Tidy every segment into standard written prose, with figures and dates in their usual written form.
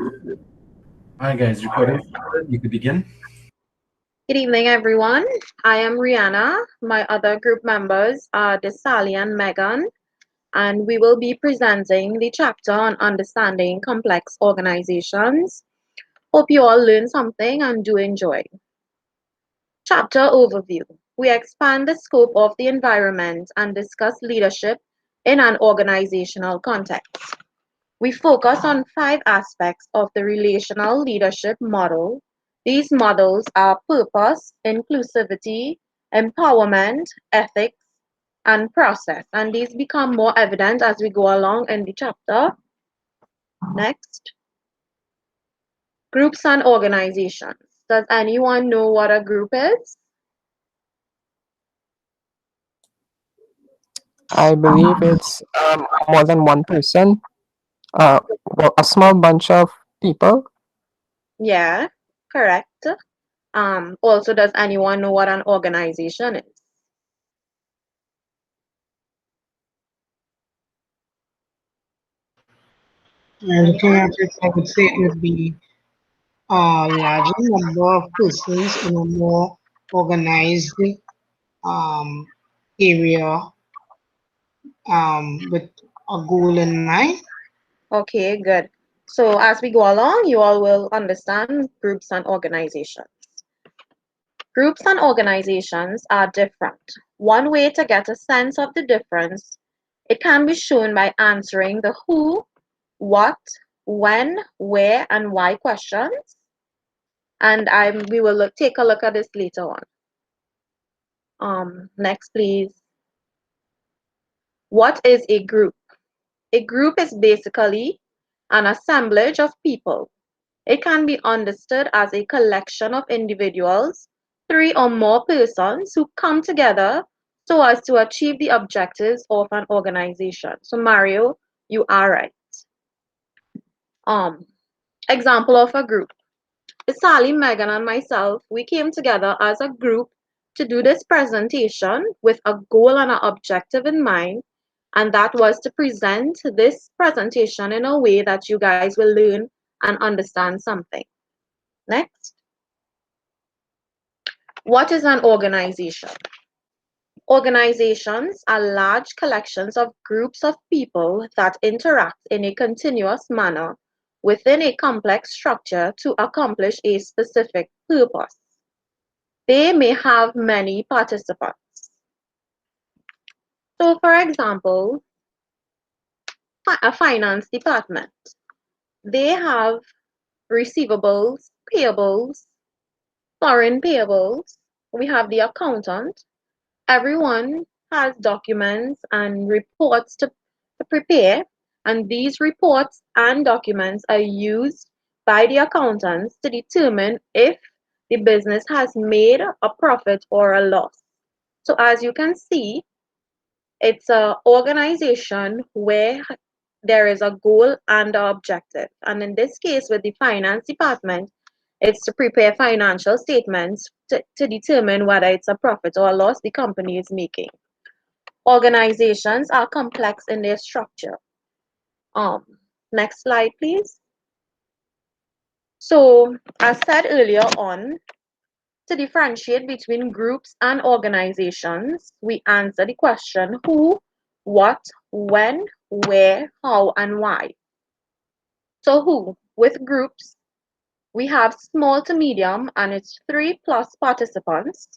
All right, guys, recording started. You could begin. Good evening, everyone. I am Rihanna. My other group members are Desali and Megan, and we will be presenting the chapter on understanding complex organizations. Hope you all learn something and do enjoy. Chapter overview. We expand the scope of the environment and discuss leadership in an organizational context. We focus on 5 aspects of the relational leadership model. These models are purpose, inclusivity, empowerment, ethics, and process. And these become more evident as we go along in the chapter. Next, groups and organizations. Does anyone know what a group is? I believe it's more than one person, well, a small bunch of people. Yeah, correct. Also, does anyone know what an organization is? Looking Anyone? at it, I would say it would be a larger number of persons in a more organized um, area with a goal in mind. Okay, good. So as we go along, you all will understand groups and organizations. Groups and organizations are different. One way to get a sense of the difference, it can be shown by answering the who, what, when, where, and why questions. And we will take a look at this later on. Next, please. What is a group? A group is basically an assemblage of people. It can be understood as a collection of individuals, 3 or more persons who come together so as to achieve the objectives of an organization. So Mario, you are right. Um, Example of a group. Sally, Megan, and myself, we came together as a group to do this presentation with a goal and an objective in mind, and that was to present this presentation in a way that you guys will learn and understand something. Next. What is an organization? Organizations are large collections of groups of people that interact in a continuous manner within a complex structure to accomplish a specific purpose. They may have many participants. So, for example, a finance department. They have receivables, payables, foreign payables. We have the accountant. Everyone has documents and reports to prepare, and these reports and documents are used by the accountants to determine if the business has made a profit or a loss. So as you can see, it's an organization where there is a goal and an objective. And in this case, with the finance department, it's to prepare financial statements to determine whether it's a profit or a loss the company is making. Organizations are complex in their structure. Um, Next slide, please. So, as said earlier on, to differentiate between groups and organizations, we answer the question who, what, when, where, how, and why. So, who? With groups, we have small to medium and it's 3+ participants.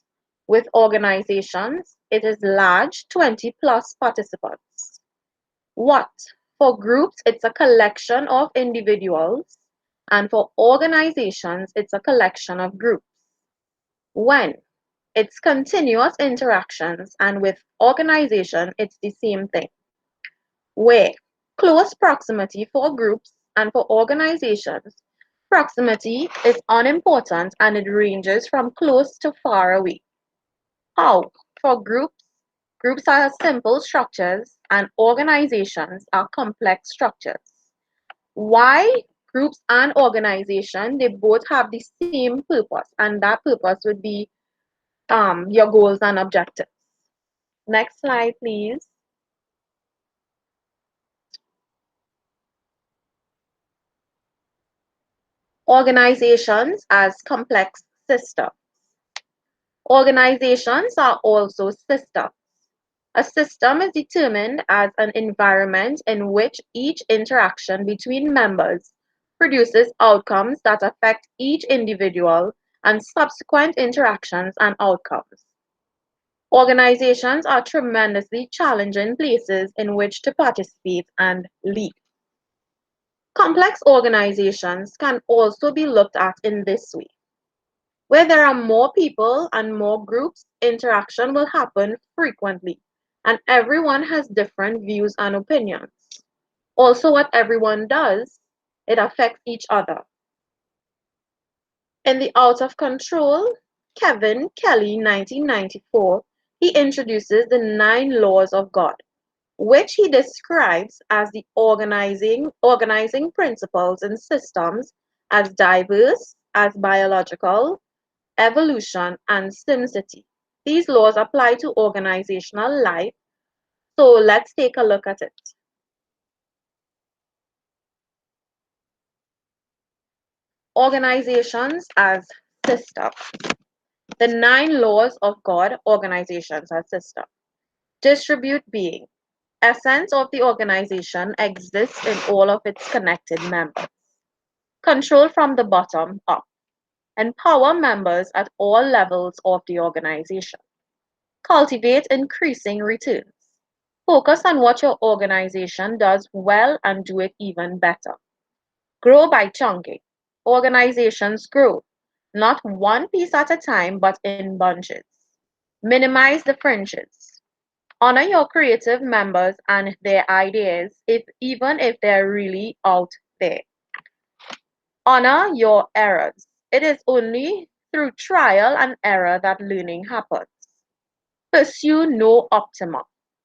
With organizations, it is large, 20+ participants. What? For groups, it's a collection of individuals, and for organizations, it's a collection of groups. When? It's continuous interactions, and with organization, it's the same thing. Where? Close proximity for groups, and for organizations, proximity is unimportant and it ranges from close to far away. How? For groups, groups are simple structures and organizations are complex structures. Why? Groups and organization, they both have the same purpose, and that purpose would be your goals and objectives. Next slide, please. Organizations as complex systems. Organizations are also systems. A system is determined as an environment in which each interaction between members produces outcomes that affect each individual and subsequent interactions and outcomes. Organizations are tremendously challenging places in which to participate and lead. Complex organizations can also be looked at in this way. Where there are more people and more groups, interaction will happen frequently, and everyone has different views and opinions. Also, what everyone does, it affects each other. In the Out of Control, Kevin Kelly, 1994, he introduces the 9 laws of God, which he describes as the organizing principles in systems as diverse as biological, evolution, and SimCity. These laws apply to organizational life, so let's take a look at it. Organizations as systems. The 9 laws of God, organizations as systems. Distribute being. Essence of the organization exists in all of its connected members. Control from the bottom up. Empower members at all levels of the organization. Cultivate increasing returns. Focus on what your organization does well and do it even better. Grow by chunking. Organizations grow, not one piece at a time, but in bunches. Minimize the fringes. Honor your creative members and their ideas, even if they're really out there. Honor your errors. It is only through trial and error that learning happens. Pursue no optima.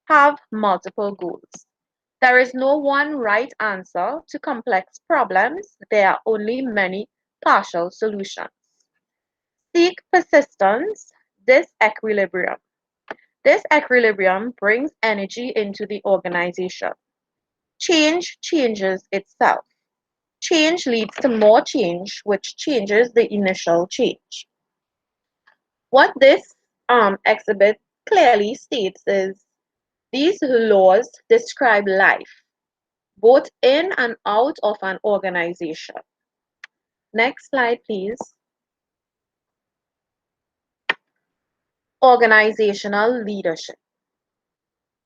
Have multiple goals. There is no one right answer to complex problems. There are only many partial solutions. Seek persistence, disequilibrium. This equilibrium brings energy into the organization. Change changes itself. Change leads to more change, which changes the initial change. What this exhibit clearly states is these laws describe life, both in and out of an organization. Next slide, please. Organizational leadership.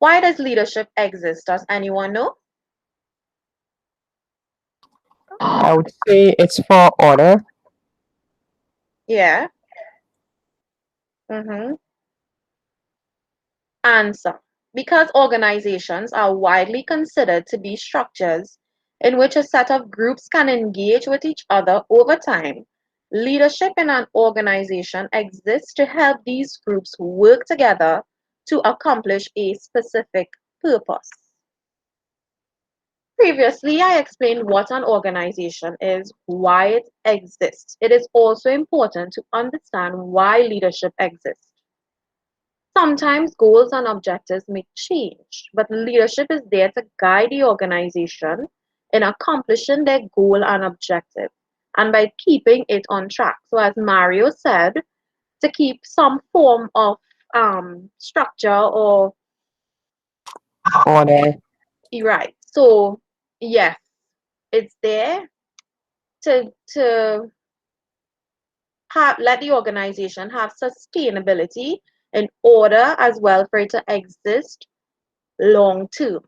Why does leadership exist? Does anyone know? I would say it's for order. Yeah. Mm-hmm. Answer. Because organizations are widely considered to be structures in which a set of groups can engage with each other over time, leadership in an organization exists to help these groups work together to accomplish a specific purpose. Previously, I explained what an organization is, why it exists. It is also important to understand why leadership exists. Sometimes goals and objectives may change, but leadership is there to guide the organization in accomplishing their goal and objective, and by keeping it on track. So, as Mario said, to keep some form of structure or Order. right. So, yes, it's there to let the organization have sustainability in order as well for it to exist long term.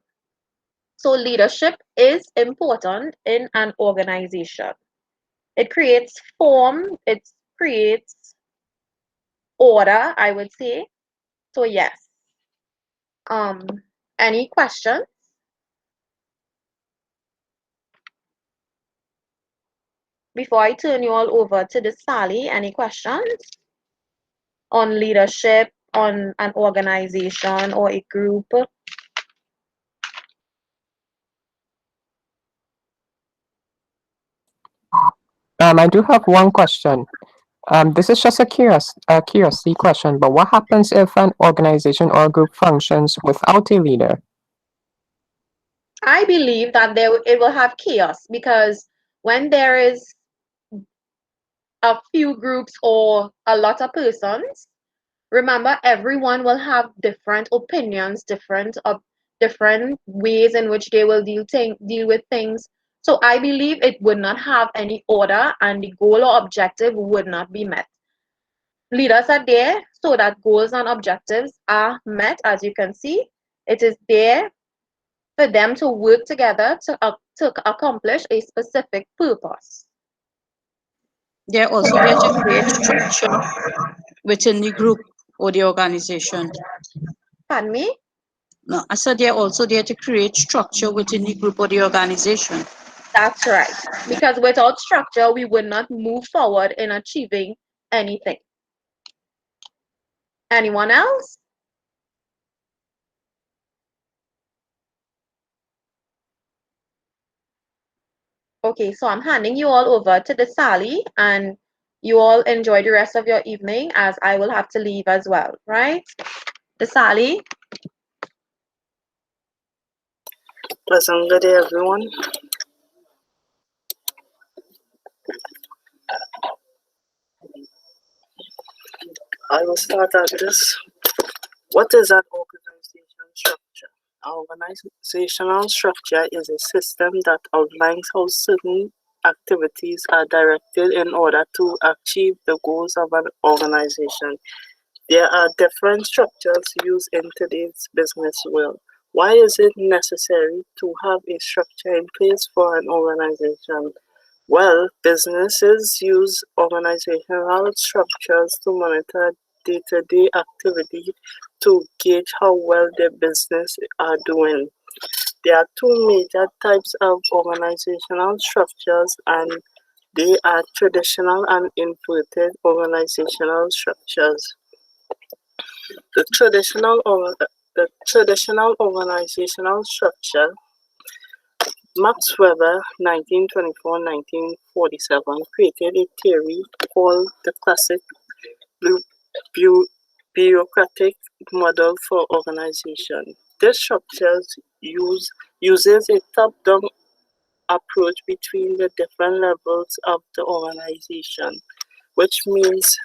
So leadership is important in an organization. It creates form, it creates order, I would say. So yes. Um, any questions? Before I turn you all over to the Sally, any questions on leadership, on an organization or a group? I do have one question. This is just a curiosity question, but what happens if an organization or group functions without a leader? I believe that it will have chaos because when there is a few groups or a lot of persons, remember everyone will have different opinions, different ways in which they will deal with things. So I believe it would not have any order and the goal or objective would not be met. Leaders are there so that goals and objectives are met. As you can see, it is there for them to work together to accomplish a specific purpose. They're also there to create structure within the group or the organization. Pardon me? No, I said they're also there to create structure within the group or the organization. That's right. Because without structure, we would not move forward in achieving anything. Anyone else? Okay, so I'm handing you all over to the Sally, and you all enjoy the rest of your evening as I will have to leave as well, right? The Sally. Pleasant good day, everyone. I will start at this. What is an organizational structure? An organizational structure is a system that outlines how certain activities are directed in order to achieve the goals of an organization. There are different structures used in today's business world. Why is it necessary to have a structure in place for an organization? Well, businesses use organizational structures to monitor day-to-day activity to gauge how well their business are doing. There are two major types of organizational structures, and they are traditional and inverted organizational structures. The traditional organizational structure, Max Weber, 1924-1947, created a theory called the classic bureaucratic model for organization. This structure uses a top-down approach between the different levels of the organization, which means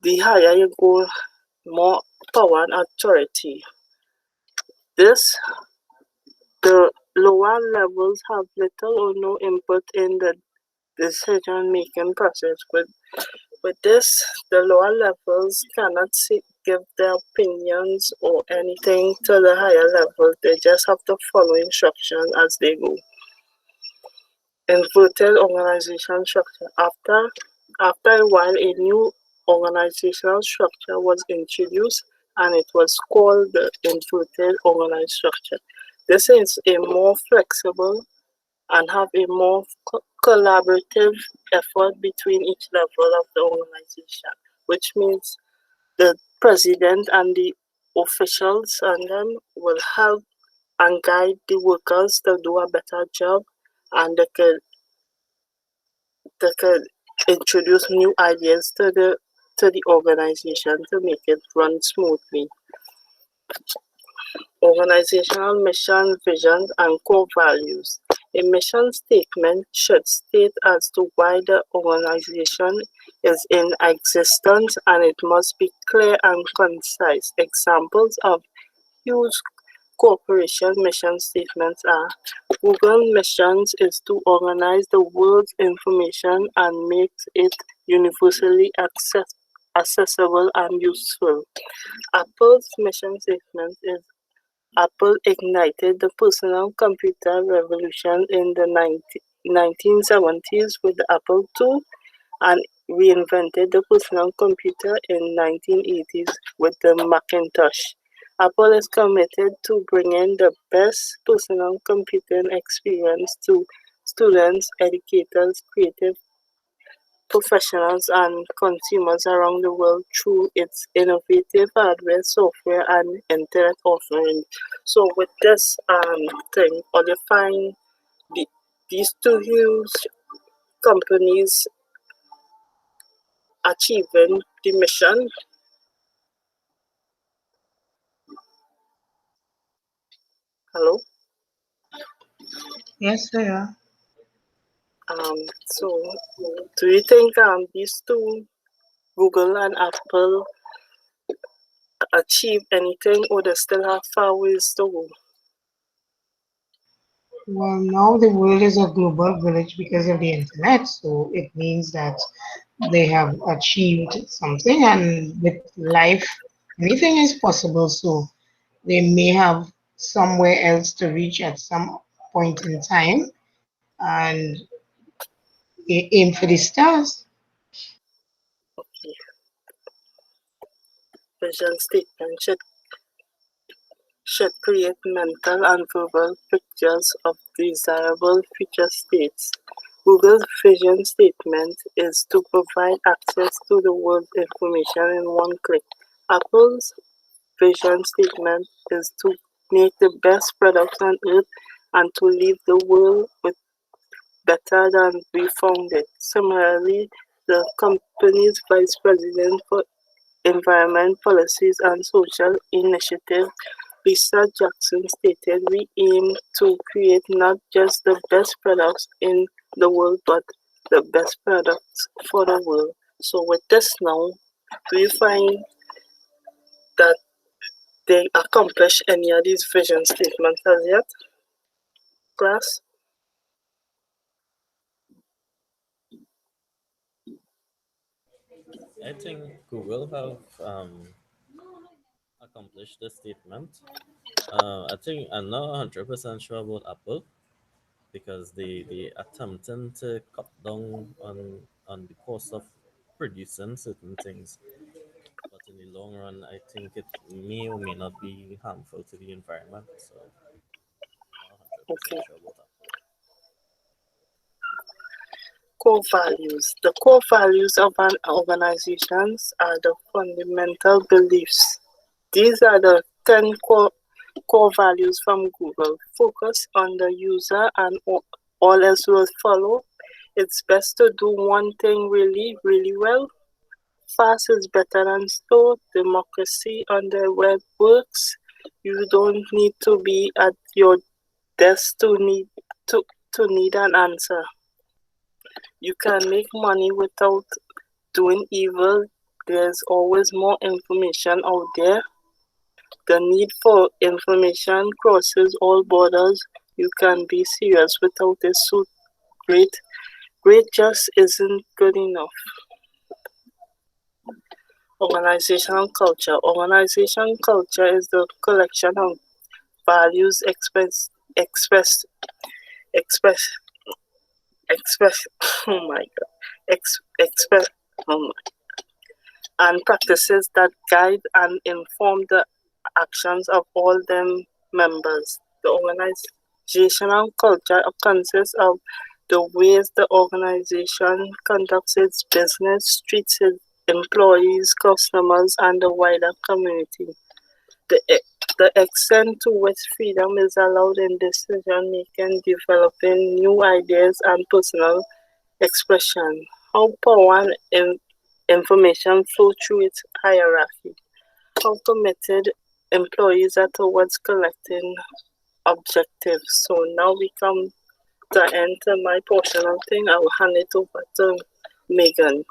the higher you go, more power and authority. The lower levels have little or no input in the decision-making process. With this, the lower levels cannot give their opinions or anything to the higher level. They just have to follow instructions as they go. Inverted organization structure. After a while, a new organizational structure was introduced, and it was called the inverted organized structure. This is a more flexible and have a more collaborative effort between each level of the organization, which means the president and the officials and them will help and guide the workers to do a better job, and they could introduce new ideas to the organization to make it run smoothly. Organizational mission, vision, and core values. A mission statement should state as to why the organization is in existence, and it must be clear and concise. Examples of huge corporation mission statements are: Google missions is to organize the world's information and make it universally accessible and useful. Apple's mission statement is: Apple ignited the personal computer revolution in the 1970s with the Apple II, and reinvented the personal computer in 1980s with the Macintosh. Apple is committed to bringing the best personal computing experience to students, educators, creative professionals, and consumers around the world through its innovative hardware, software, and internet offering. So with this thing, or you find these two huge companies achieving the mission. Hello? Yes, they are. So, do you think these two, Google and Apple, achieve anything, or they still have far ways to go? Well, now the world is a global village because of the internet, so it means that they have achieved something, and with life, anything is possible. So they may have somewhere else to reach at some point in time and aim for the stars. Okay. Vision statement should create mental and verbal pictures of desirable future states. Google's vision statement is to provide access to the world's information in one click. Apple's vision statement is to make the best products on earth and to leave the world with better than we found it. Similarly, the company's vice president for environment policies and social initiative, Lisa Jackson, stated, "We aim to create not just the best products in the world, but the best products for the world." So with this now, do you find that they accomplish any of these vision statements as yet, class? I think Google have accomplished the statement. I think I'm not 100% sure about Apple because they attempting to cut down on the cost of producing certain things. But in the long run, I think it may or may not be harmful to the environment. So I'm not 100% Okay. sure about Apple. Core values. The core values of an organization are the fundamental beliefs. These are the 10 core values from Google. Focus on the user and all else will follow. It's best to do one thing really, really well. Fast is better than slow. Democracy on the web works. You don't need to be at your desk to need an answer. You can make money without doing evil. There's always more information out there. The need for information crosses all borders. You can be serious without a suit. Great, great just isn't good enough. Organizational culture. Organization culture is the collection of values express express oh my god express oh my, and practices that guide and inform the actions of all them members. The organizational culture consists of the ways the organization conducts its business, treats its employees, customers, and the wider community. The, the extent to which freedom is allowed in decision making, developing new ideas, and personal expression. How power and information flow through its hierarchy. How committed employees are towards collecting objectives. So now we come to end to my portion of thing. I will hand it over to Megan.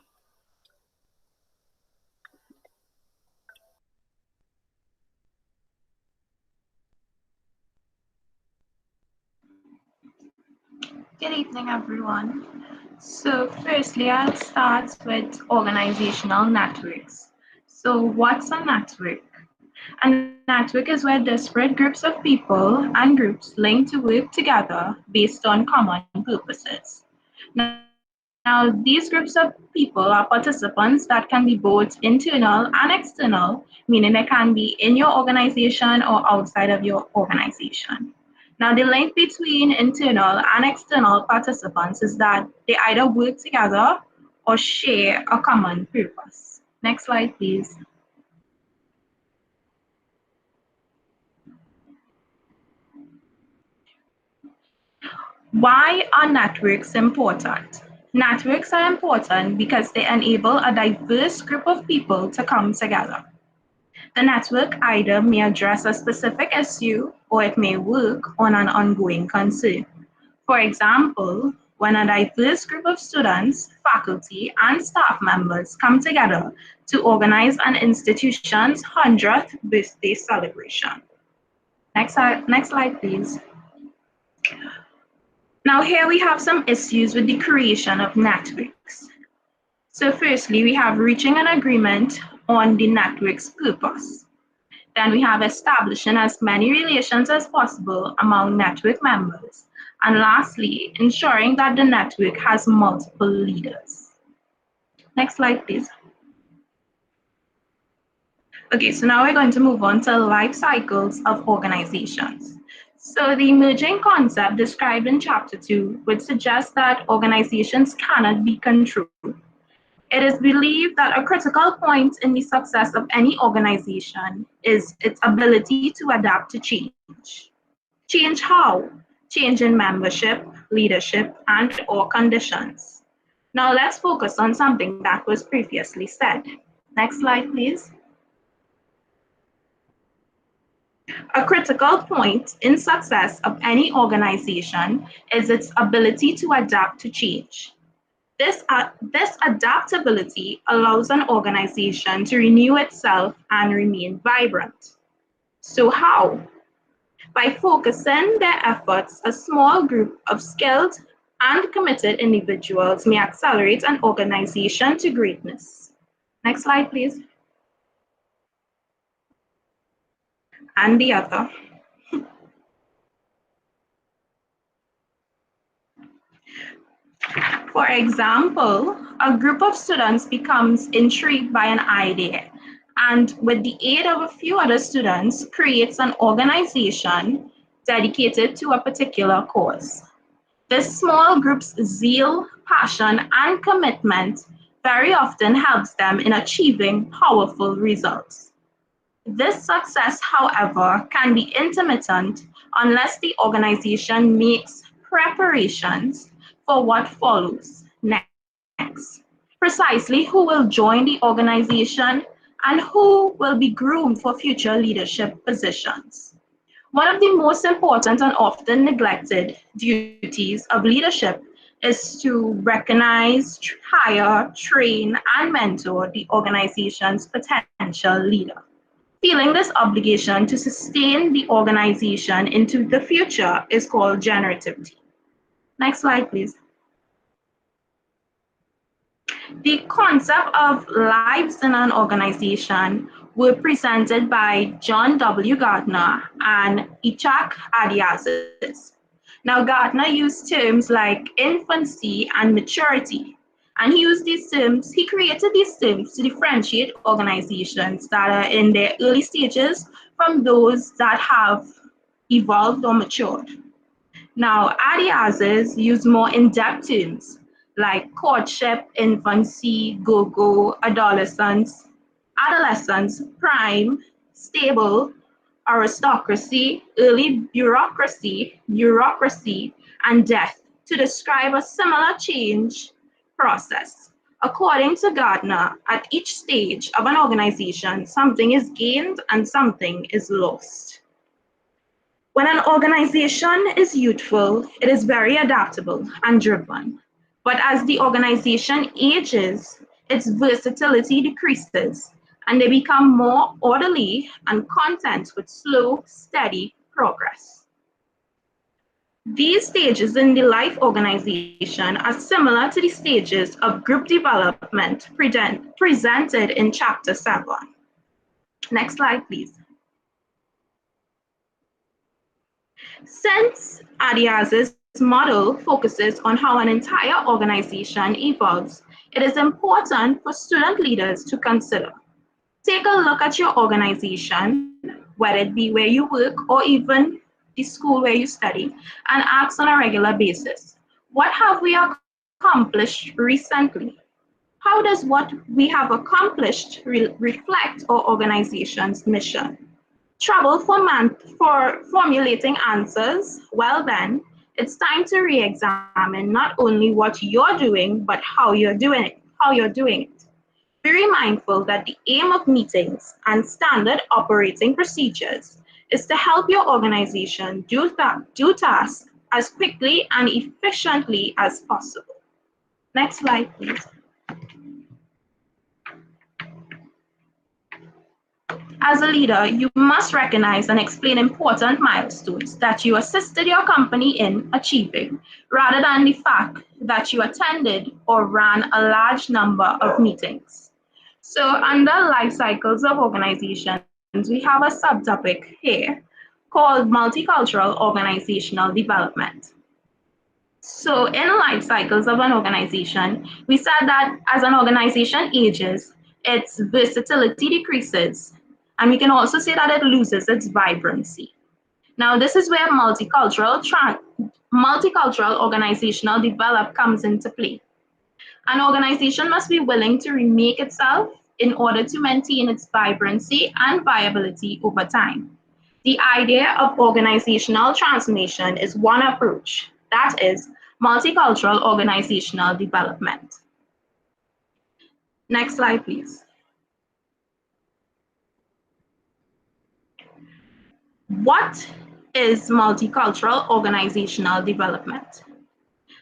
Good evening, everyone. So, firstly, I'll start with organizational networks. So, what's a network? A network is where disparate groups of people and groups link to work together based on common purposes. Now, these groups of people are participants that can be both internal and external, meaning they can be in your organization or outside of your organization. Now, the link between internal and external participants is that they either work together or share a common purpose. Next slide, please. Why are networks important? Networks are important because they enable a diverse group of people to come together. The network either may address a specific issue or it may work on an ongoing concern. For example, when a diverse group of students, faculty, and staff members come together to organize an institution's 100th birthday celebration. Next slide, please. Now here we have some issues with the creation of networks. So firstly, we have reaching an agreement on the network's purpose. Then we have establishing as many relations as possible among network members. And lastly, ensuring that the network has multiple leaders. Next slide, please. Okay, so now we're going to move on to life cycles of organizations. So the emerging concept described in chapter 2 would suggest that organizations cannot be controlled. It is believed that a critical point in the success of any organization is its ability to adapt to change. Change how? Change in membership, leadership, and/or conditions. Now let's focus on something that was previously said. Next slide, please. A critical point in success of any organization is its ability to adapt to change. This adaptability allows an organization to renew itself and remain vibrant. So how? By focusing their efforts, a small group of skilled and committed individuals may accelerate an organization to greatness. Next slide, please. And the other. For example, a group of students becomes intrigued by an idea and with the aid of a few other students creates an organization dedicated to a particular cause. This small group's zeal, passion, and commitment very often helps them in achieving powerful results. This success, however, can be intermittent unless the organization makes preparations for what follows next. Precisely who will join the organization and who will be groomed for future leadership positions. One of the most important and often neglected duties of leadership is to recognize, hire, train, and mentor the organization's potential leader. Feeling this obligation to sustain the organization into the future is called generativity. Next slide, please. The concept of lives in an organization were presented by John W. Gardner and Ichak Adiazis. Now, Gardner used terms like infancy and maturity, and he created these terms to differentiate organizations that are in their early stages from those that have evolved or matured. Now, Adiazis used more in-depth terms like courtship, infancy, go-go, adolescence, prime, stable, aristocracy, early bureaucracy, and death to describe a similar change process. According to Gardner, at each stage of an organization, something is gained and something is lost. When an organization is youthful, it is very adaptable and driven. But as the organization ages, its versatility decreases, and they become more orderly and content with slow, steady progress. These stages in the life organization are similar to the stages of group development presented in chapter 7. Next slide, please. Since Adiaz's model focuses on how an entire organization evolves, it is important for student leaders to consider. Take a look at your organization, whether it be where you work or even the school where you study, and ask on a regular basis, what have we accomplished recently? How does what we have accomplished reflect our organization's mission? Trouble for formulating answers? Well then, it's time to re-examine not only what you're doing, but how you're doing it. Be mindful that the aim of meetings and standard operating procedures is to help your organization do tasks as quickly and efficiently as possible. Next slide, please. As a leader, you must recognize and explain important milestones that you assisted your company in achieving, rather than the fact that you attended or ran a large number of meetings. So under life cycles of organizations, we have a subtopic here called multicultural organizational development. So in life cycles of an organization, we said that as an organization ages, its versatility decreases, and we can also say that it loses its vibrancy. Now, this is where multicultural organizational development comes into play. An organization must be willing to remake itself in order to maintain its vibrancy and viability over time. The idea of organizational transformation is one approach, that is, multicultural organizational development. Next slide, please. What is multicultural organizational development?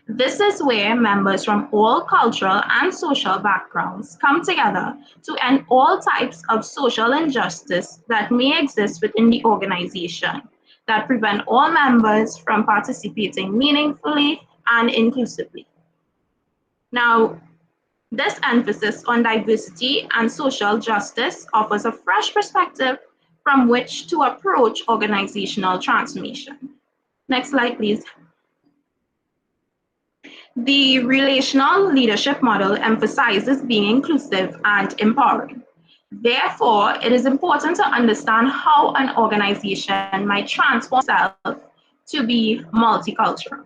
This is where members from all cultural and social backgrounds come together to end all types of social injustice that may exist within the organization that prevent all members from participating meaningfully and inclusively. Now, this emphasis on diversity and social justice offers a fresh perspective from which to approach organizational transformation. Next slide, please. The relational leadership model emphasizes being inclusive and empowering. Therefore, it is important to understand how an organization might transform itself to be multicultural.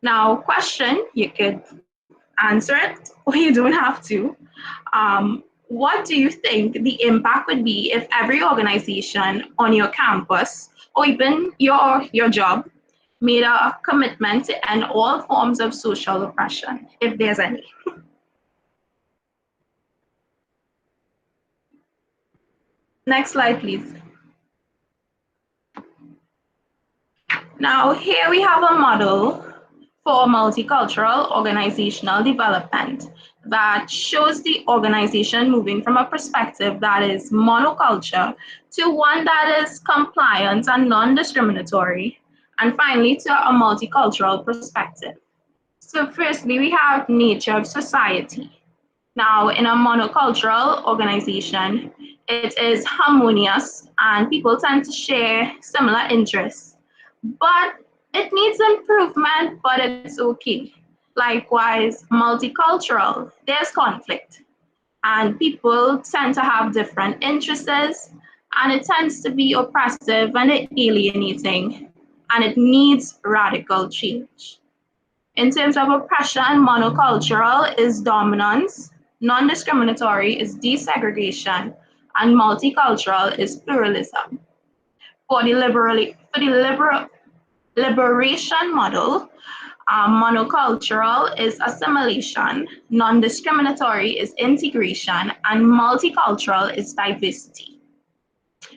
Now, question, you could answer it or you don't have to. What do you think the impact would be if every organization on your campus or even your job made a commitment to end all forms of social oppression, if there's any? Next slide, please. Now, here we have a model for multicultural organizational development that shows the organization moving from a perspective that is monoculture to one that is compliant and non-discriminatory, and finally to a multicultural perspective. So firstly, we have nature of society. Now, in a monocultural organization, it is harmonious and people tend to share similar interests, but it needs improvement, but it's okay. Likewise, multicultural, there's conflict and people tend to have different interests and it tends to be oppressive and alienating and it needs radical change. In terms of oppression, monocultural is dominance, non-discriminatory is desegregation, and multicultural is pluralism. For the liberation model, monocultural is assimilation, non-discriminatory is integration, and multicultural is diversity.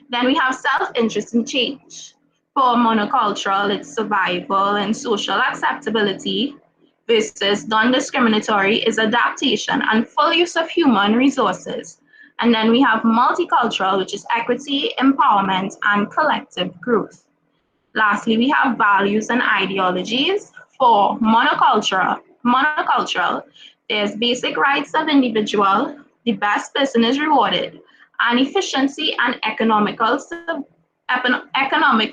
Then we have self-interest and change. For monocultural, it's survival and social acceptability, versus non-discriminatory is adaptation and full use of human resources. And then we have multicultural, which is equity, empowerment, and collective growth. Lastly, we have values and ideologies. For monocultural, there's basic rights of individual, the best person is rewarded, and efficiency and economic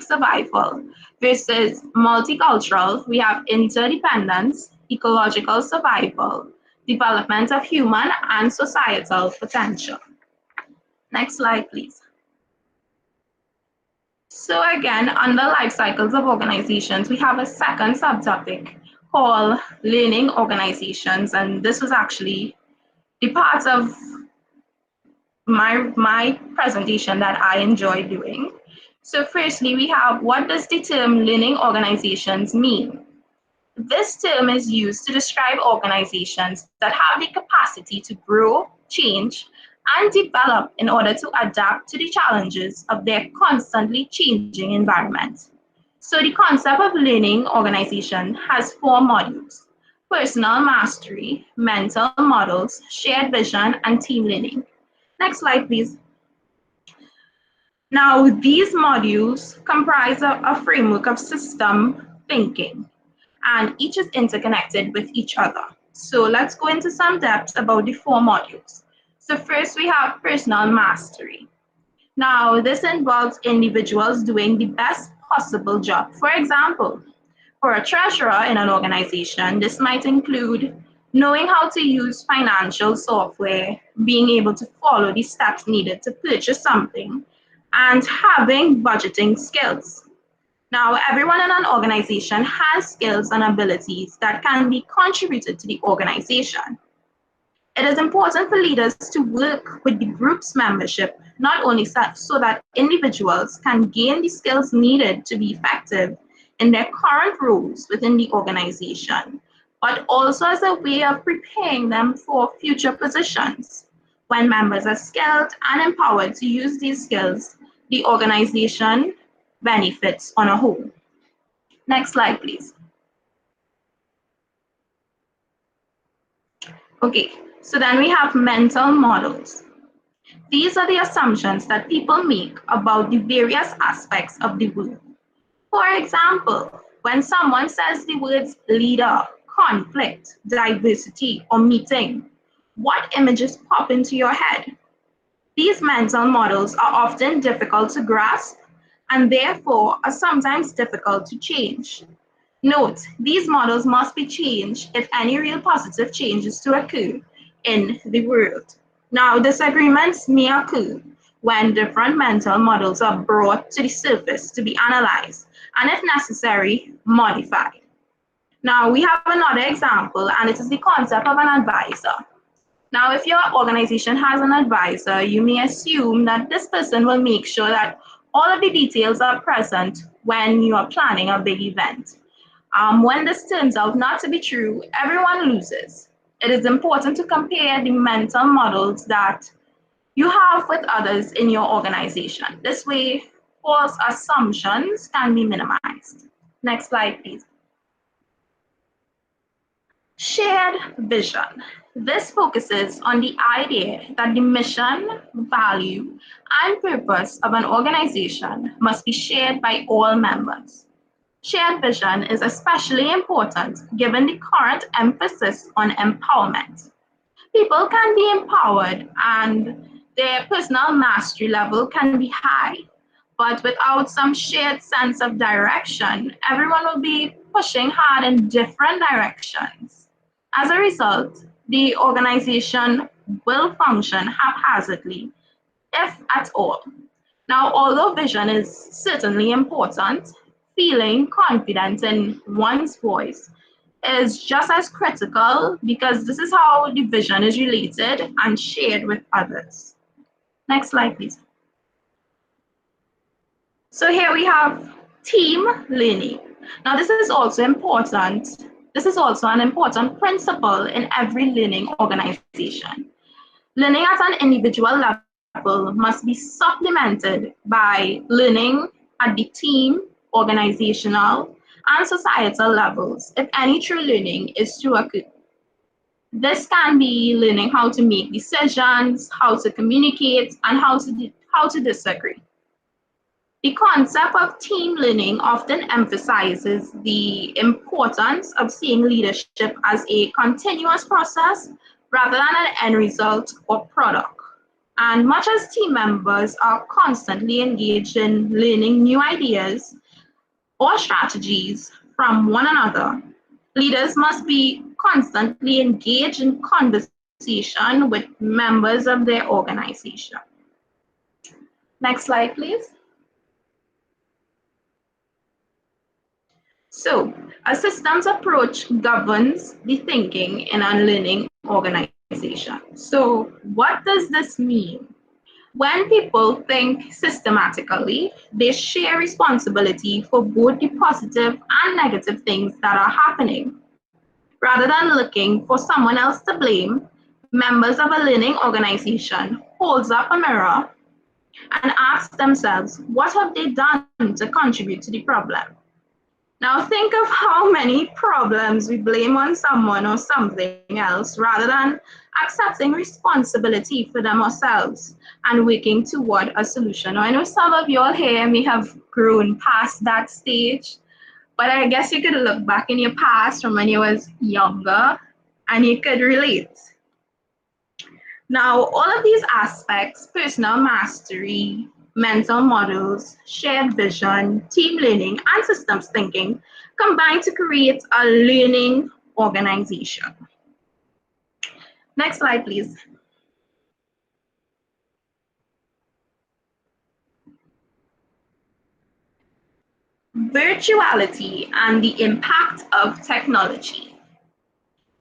survival. Versus multicultural, we have interdependence, ecological survival, development of human and societal potential. Next slide, please. So again, under life cycles of organizations, we have a second subtopic called learning organizations. And this was actually the part of my presentation that I enjoy doing. So firstly, we have, what does the term learning organizations mean? This term is used to describe organizations that have the capacity to grow, change, and develop in order to adapt to the challenges of their constantly changing environment. So the concept of learning organization has 4 modules: personal mastery, mental models, shared vision, and team learning. Next slide, please. Now, these modules comprise a framework of system thinking, and each is interconnected with each other. So let's go into some depth about the 4 modules. So first we have personal mastery. Now, this involves individuals doing the best possible job. For example, for a treasurer in an organization, this might include knowing how to use financial software, being able to follow the steps needed to purchase something, and having budgeting skills. Now, everyone in an organization has skills and abilities that can be contributed to the organization. It is important for leaders to work with the group's membership, not only so that individuals can gain the skills needed to be effective in their current roles within the organization, but also as a way of preparing them for future positions. When members are skilled and empowered to use these skills, the organization benefits on a whole. Next slide, please. Okay, so then we have mental models. These are the assumptions that people make about the various aspects of the work. For example, when someone says the words leader, conflict, diversity, or meeting, what images pop into your head? These mental models are often difficult to grasp and therefore are sometimes difficult to change. Note, these models must be changed if any real positive change is to occur in the world. Now, disagreements may occur when different mental models are brought to the surface to be analyzed and, if necessary, modified. Now, we have another example, and it is the concept of an advisor. Now, if your organization has an advisor, you may assume that this person will make sure that all of the details are present when you are planning a big event. When this turns out not to be true, everyone loses. It is important to compare the mental models that you have with others in your organization. This way, false assumptions can be minimized. Next slide, please. Shared vision. This focuses on the idea that the mission, value, and purpose of an organization must be shared by all members. Shared vision is especially important given the current emphasis on empowerment. People can be empowered and their personal mastery level can be high, but without some shared sense of direction, everyone will be pushing hard in different directions. As a result, the organization will function haphazardly, if at all. Now, although vision is certainly important, feeling confident in one's voice is just as critical because this is how the vision is related and shared with others. Next slide, please. So here we have team learning. Now, this is also important. This is also an important principle in every learning organization. Learning at an individual level must be supplemented by learning at the team, organizational, and societal levels if any true learning is to occur. This can be learning how to make decisions, how to communicate, and how to disagree. The concept of team learning often emphasizes the importance of seeing leadership as a continuous process rather than an end result or product. And much as team members are constantly engaged in learning new ideas or strategies from one another, leaders must be constantly engaged in conversation with members of their organization. Next slide, please. So, a systems approach governs the thinking in a learning organization. So, what does this mean? When people think systematically, they share responsibility for both the positive and negative things that are happening. Rather than looking for someone else to blame, members of a learning organization holds up a mirror and ask themselves, what have they done to contribute to the problem? Now think of how many problems we blame on someone or something else rather than accepting responsibility for them ourselves and working toward a solution. Now, I know some of you all here may have grown past that stage, but I guess you could look back in your past from when you was younger and you could relate. Now, all of these aspects, personal mastery, mental models, shared vision, team learning, and systems thinking, combine to create a learning organization. Next slide, please. Virtuality and the impact of technology.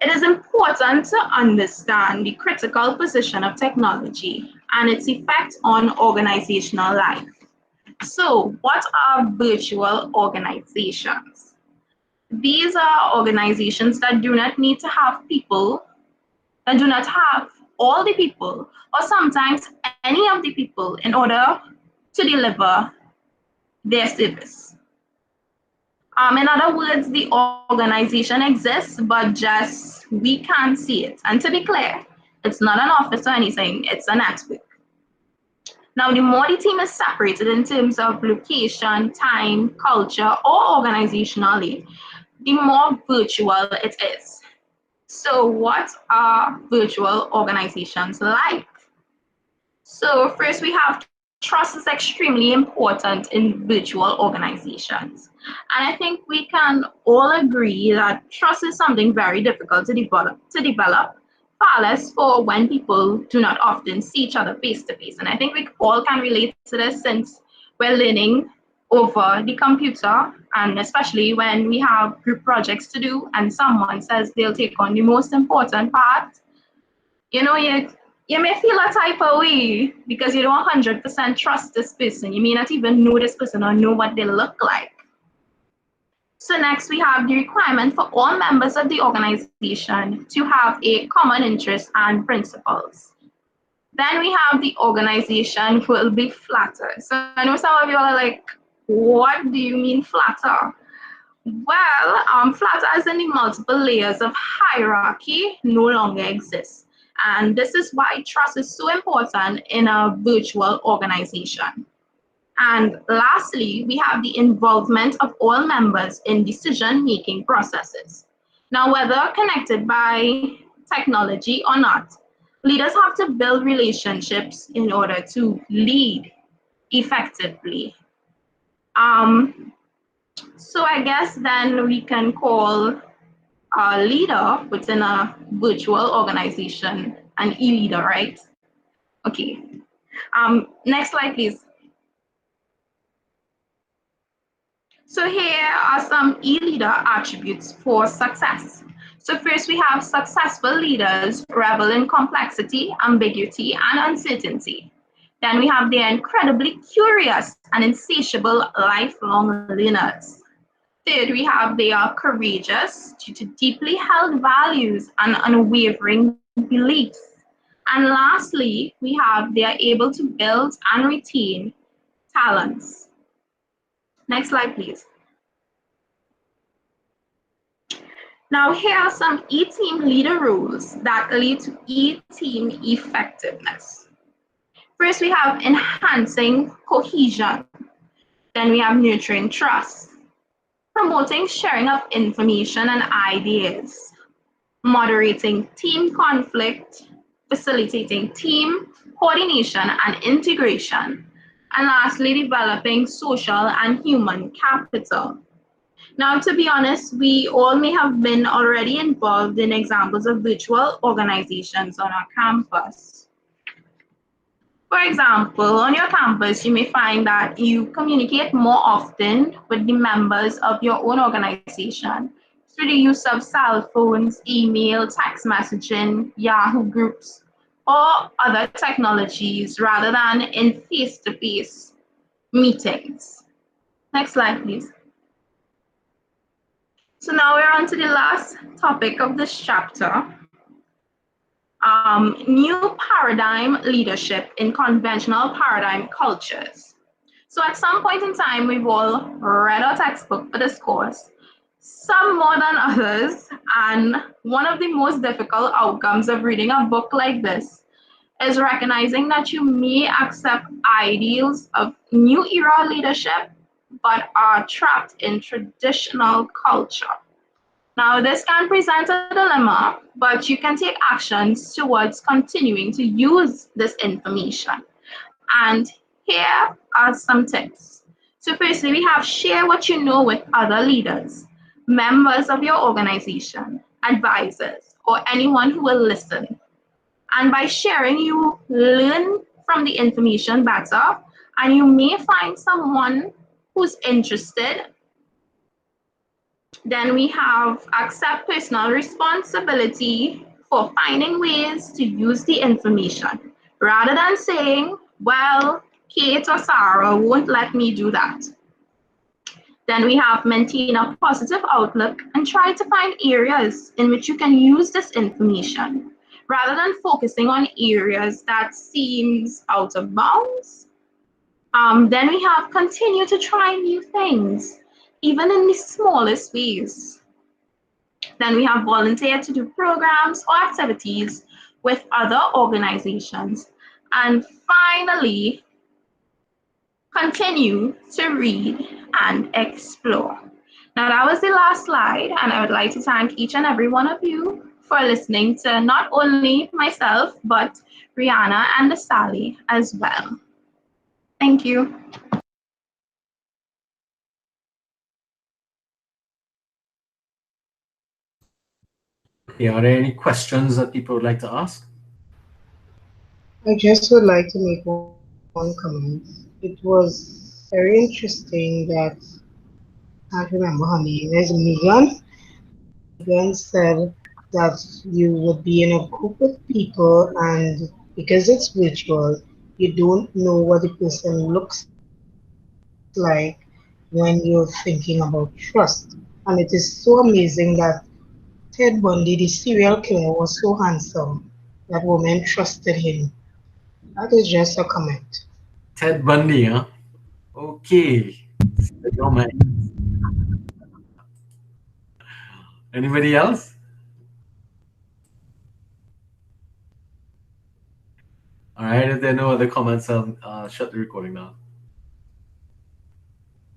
It is important to understand the critical position of technology and its effect on organizational life. So, what are virtual organizations? These are organizations that do not need to have people, that do not have all the people, or sometimes any of the people in order to deliver their service. In other words, the organization exists, but just we can't see it. And to be clear, it's not an office or anything, it's a network. Now, the more the team is separated in terms of location, time, culture, or organizationally, the more virtual it is. So, what are virtual organizations like? So, first we have trust is extremely important in virtual organizations. And I think we can all agree that trust is something very difficult to develop, far less for when people do not often see each other face to face. And I think we all can relate to this since we're learning over the computer, and especially when we have group projects to do and someone says they'll take on the most important part, you may feel a type of way because you don't 100% trust this person. You may not even know this person or know what they look like. So next we have the requirement for all members of the organization to have a common interest and principles. Then we have the organization will be flatter. So I know some of you are like, what do you mean flatter? Well, flatter as in the multiple layers of hierarchy no longer exist. And this is why trust is so important in a virtual organization. And lastly, we have the involvement of all members in decision-making processes. Now, whether connected by technology or not, leaders have to build relationships in order to lead effectively. So I guess then we can call a leader within a virtual organization an e-leader, right? Okay. Next slide, please. So here are some e-leader attributes for success. So first we have successful leaders revel in complexity, ambiguity, and uncertainty. Then we have they're incredibly curious and insatiable lifelong learners. Third, we have they are courageous due to deeply held values and unwavering beliefs. And lastly, we have they are able to build and retain talents. Next slide, please. Now, here are some e-team leader rules that lead to e-team effectiveness. First, we have enhancing cohesion. Then we have nurturing trust, promoting sharing of information and ideas, moderating team conflict, facilitating team coordination and integration, and lastly, developing social and human capital. Now, to be honest, we all may have been already involved in examples of virtual organizations on our campus. For example, on your campus, you may find that you communicate more often with the members of your own organization through the use of cell phones, email, text messaging, Yahoo groups, or other technologies rather than in face-to-face meetings. Next slide, please. So now we're on to the last topic of this chapter. New paradigm leadership in conventional paradigm cultures. So at some point in time, we've all read our textbook for this course, some more than others. And one of the most difficult outcomes of reading a book like this is recognizing that you may accept ideals of new era leadership, but are trapped in traditional culture. Now, this can present a dilemma, but you can take actions towards continuing to use this information. And here are some tips. So, firstly, we have share what you know with other leaders, members of your organization, advisors, or anyone who will listen. And by sharing, you learn from the information better, and you may find someone who's interested. Then we have accept personal responsibility for finding ways to use the information rather than saying, well, Kate or Sarah won't let me do that. Then we have maintain a positive outlook and try to find areas in which you can use this information rather than focusing on areas that seems out of bounds. Then we have continue to try new things, even in the smallest ways. Then we have volunteer to do programs or activities with other organizations. And finally, continue to read and explore. Now, that was the last slide, and I would like to thank each and every one of you for listening to not only myself, but Rihanna and Sally as well. Thank you. Okay, are there any questions that people would like to ask? I just would like to make one comment. It was very interesting that I can't remember her name is Megan. Megan said that you would be in a group with people, and because it's virtual, you don't know what the person looks like when you're thinking about trust. And it is so amazing that Ted Bundy, the serial killer, was so handsome that women trusted him. That is just a comment. Ted Bundy, huh? Okay. Your man. Anybody else? All right, if there are no other comments, I'll shut the recording now.